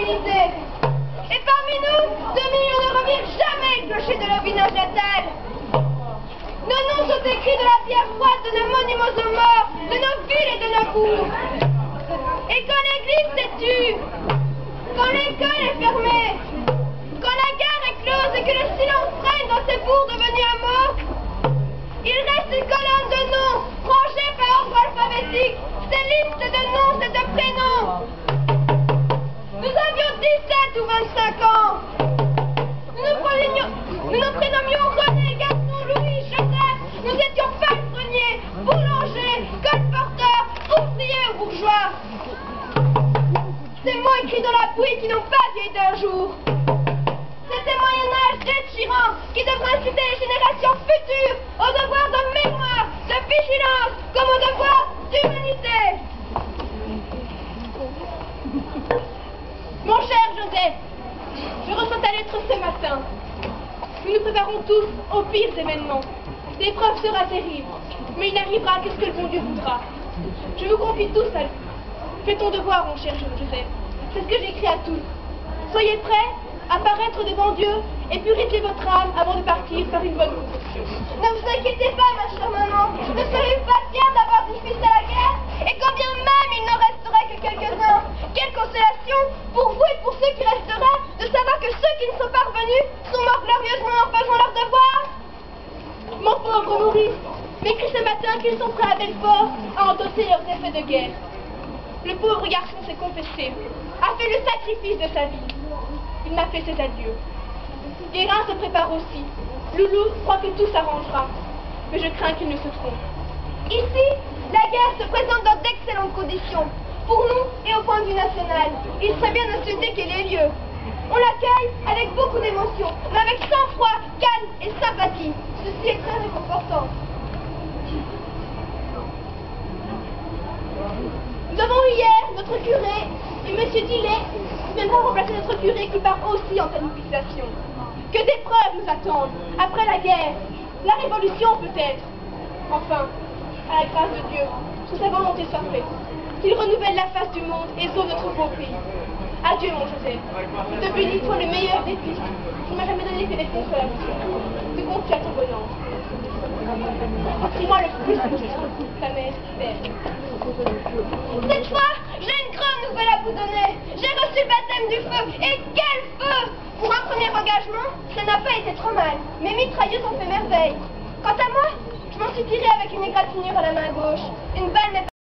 organisée. Et parmi nous, 2 millions ne revirent jamais le clocher de leur village natal. Nos noms sont écrits de la pierre froide de nos monuments aux morts, de nos villes et de nos bourgs. Et quand l'église s'est tue, quand l'école est fermée, quand la gare est close et que le silence règne dans ces bourgs devenus amorphes, il reste une colonne de noms, rangés par ordre alphabétique, ces listes de noms et de prénoms. Nous avions 17 ou 25 ans. Nous nous prénommions René, Gaston, Louis, Joseph. Nous étions palefreniers, boulangers, colporteurs, ouvriers ou bourgeois. Ces mots écrits dans la bouille qui n'ont pas vieilli d'un jour. C'était le Moyen-Âge déchirant qui devrait inciter les générations futures au devoir de mémoire, de vigilance, comme au devoir d'humanité. Mon cher Joseph, je reçois ta lettre ce matin. Nous nous préparons tous aux pires événements. L'épreuve sera terrible, mais il n'arrivera que ce que le bon Dieu voudra. Je vous confie tous à lui. Fais ton devoir, mon cher Joseph. C'est ce que j'écris à tous. Soyez prêts à paraître devant Dieu et purifier votre âme avant de partir par une bonne route. Ne vous inquiétez pas, ma chère maman. Ne serez-vous pas fiers d'avoir des fils à la guerre? Et quand bien même il n'en resterait que quelques-uns, quelle consolation pour vous et pour ceux qui resteraient de savoir que ceux qui ne sont pas revenus sont morts glorieusement en faisant leur devoir. Mon pauvre Maurice m'écrit ce matin qu'ils sont prêts à Belfort à endosser leurs effets de guerre. Le pauvre garçon s'est confessé, a fait le sacrifice de sa vie. Il m'a fait ses adieux. Guérin se prépare aussi. Loulou croit que tout s'arrangera. Mais je crains qu'il ne se trompe. Ici, la guerre se présente dans d'excellentes conditions. Pour nous et au point de vue national, il serait bien insulté qu'elle ait lieu. On l'accueille avec beaucoup d'émotion, mais avec sang-froid, calme et sympathie. Ceci est très réconfortant. Nous avons eu hier notre curé et M. Dillet qui viendra remplacer notre curé qui part aussi en planification. Que d'épreuves nous attendent après la guerre, la révolution peut-être. Enfin, à la grâce de Dieu, que sa volonté soit faite, qu'il renouvelle la face du monde et sauve notre beau pays. Adieu mon Joseph. Depuis lui, toi le meilleur des fils, qui m'a jamais donné que des consolations. Tu comptes à ton bonheur. Dis-moi le plus possible, ta mère t'aime. Cette fois, j'ai une grande nouvelle à vous donner. J'ai reçu le baptême du feu. Et quel feu! Pour un premier engagement, ça n'a pas été trop mal. Mes mitrailleuses ont fait merveille. Quant à moi, je m'en suis tiré avec une égratignure à la main gauche. Une balle n'est